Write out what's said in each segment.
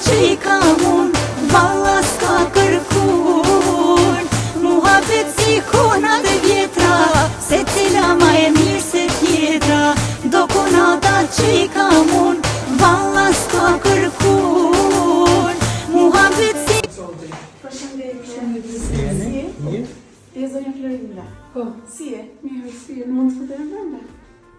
që i kam unë, valla s'ka kërkun. Muhabet si konat e vjetra, se cila ma e mirë se tjetra. Do konata që i kam unë, valla s'ka kërkun. Muhabet si... Mirë? Ti e zonja Florinda. Po. Si e? Mirë, si e? Mund të futem brenda?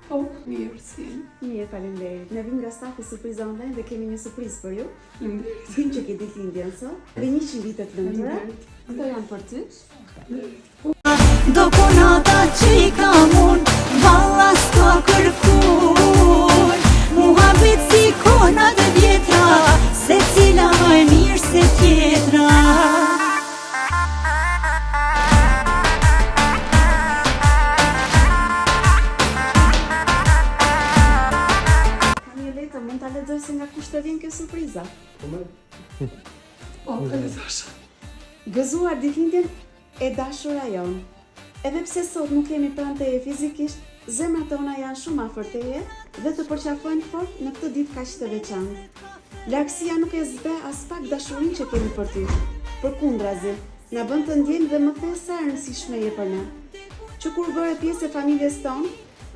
Po, mirë, si e? Mirë, faleminderit. Ne vim nga stafi Surpriza Online dhe kemi një surprizë për ju. Faleminderit. Dim që ke ditëlindjen sot dhe 100 vite të lumtura. Këto janë për ty. Do konata që i kam unë, valla s'ka kërkun. Muhabet si konat e vjetra, se cila ma e mirë se tjetra. Kam një letër, mund ta lexoj se nga kush të vjen kjo surpriza. Po, e thasha. Gëzuar ditëlindjen e dashura jon. Edhe pse sot nuk kemi pranë teje fizikisht, zemrat tona janë shumë afër teje dhe të përqafojnë fort në këtë ditë kaq të veçantë. Largësia nuk e zbe as pak dashurinë që kemi për ty. Përkundrazi, na bën të ndjejmë dhe më the sa e rëndësishme je për ne. Që kur bëre pjesë e familjes tonë,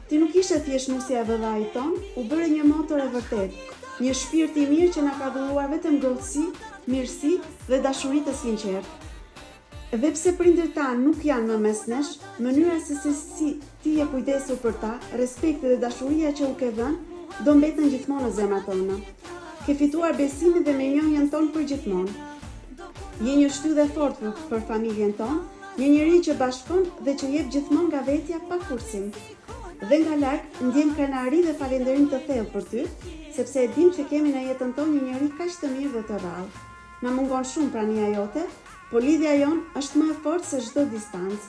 ti nuk ishe thjesht nusja e vëllait ton, u bëre një motor e vërtet, një shpirt i mirë që na ka dhuruar vetëm ngrohtësi, mirësi dhe dashuri të sinqertë. Dhe pse prindërit tanë nuk janë më mes nesh, mënyra se si ti je kujdesur për ta, respekti dhe dashuria që u ke dhënë, do mbeten gjithmonë në zemrat tona. Ke fituar besimin dhe mirënjohjen tonë për gjithmonë. Je një shtyllë e fortë për familjen tonë, një njeri që bashkon dhe që jep gjithmonë nga vetja pa kursim. Dhe nga larg ndjem krenari dhe falënderim të thellë për ty, sepse e dim që kemi në jetën tonë një njeri kaq të mirë dhe të rrallë. Na mungon shumë prania jote, po lidhja jon është më e fortë se çdo distancë.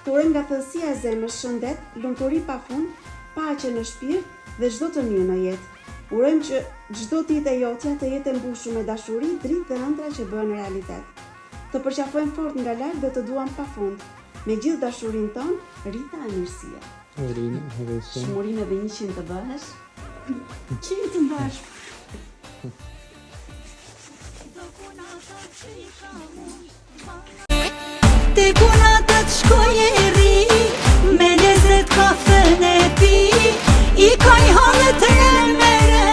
Të urojmë nga thellësia e zemrës shëndet, lumturi pafund, paqe në shpirt dhe çdo të mirë në jetë. Urojmë që çdo ditë e jotja të jetë e mbushur me dashuri, dritë dhe ëndra që bëhen realitet. Të përqafojmë fort nga larg dhe të duam pafund. Me gjithë dashurinë tonë, Rita e mirësia. Shmurime dhe 100 të bëhesh? 100 të mbash. Te konata të shkoj e ri, me lezet kafen e pi, i ka një halët remere,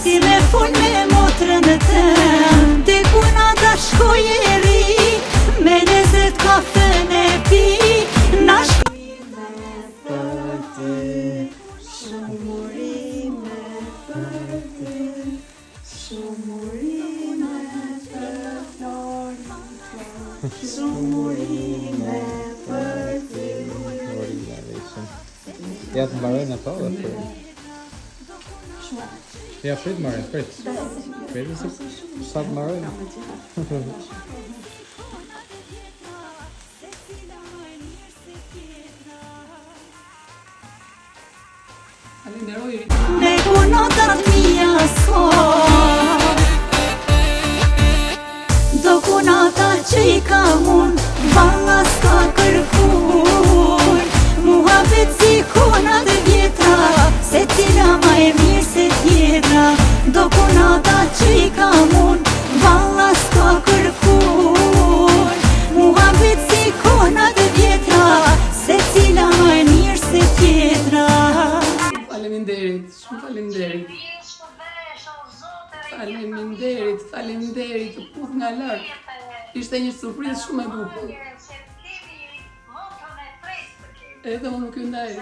si me fol me motrën e tem. Te konata të shkoj e ri, me lezet kafen e pi, na shkojime për ty, shumurime për ty, shumurime për florë. Shumurime për ty. Ja të mbarojnë ato dhe për... Ja, prit marojnë, prit. Prit se sa të mbarojnë. Falenderoj. Me konotat mija sot, do konata që i kam unë, valla s'ka kërkun. Muhabet si konat e vjetra, se cila ma e mirë se tjetra. Do konata që i kam unë, valla s'ka kërkun. Muhabet si konat e vjetra, se cila ma e mirë se tjetra. Faleminderit, shumë faleminderit. Faleminderit, të puth nga larg. Ishte një surprizë shumë e bukur. Edhe unë nuk ju ndaj.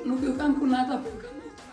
Nuk ju kanë kunata, po ju kanë motra.